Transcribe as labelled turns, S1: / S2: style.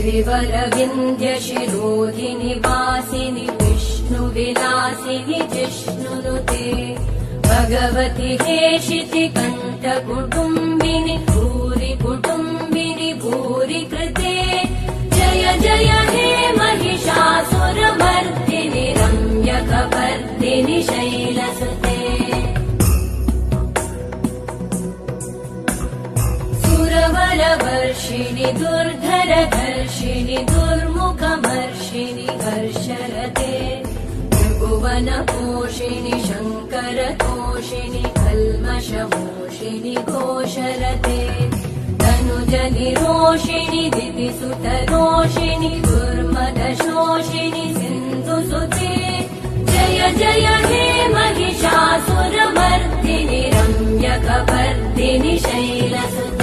S1: गिरिवरविन्ध्यशिरोधिनि वासिनि विष्णुविलासिनि जिष्णुनुते भगवति हेशिति कण्ठकुटुम्बिनि भूरि कुटुम्बिनि भूरि कृते जय जय हे महिषासुरमर्दिनि रम्यकपर्दिनि शैलसुते सुरवरवर्षिणि दुर्धरधर्षिणि दुर्मुखमर्षिणि हर्षरते त्रिभुवनपोषिणि शङ्करतोषिणि कल्मषमोषिणि घोषरते तनुजनिरोषिणि दितिसुतरोषिणि दुर्मदशोषिणि सिन्धुसुते जय जय हे महिषासुरमर्दिनि रम्यकपर्दिनि शैलसुते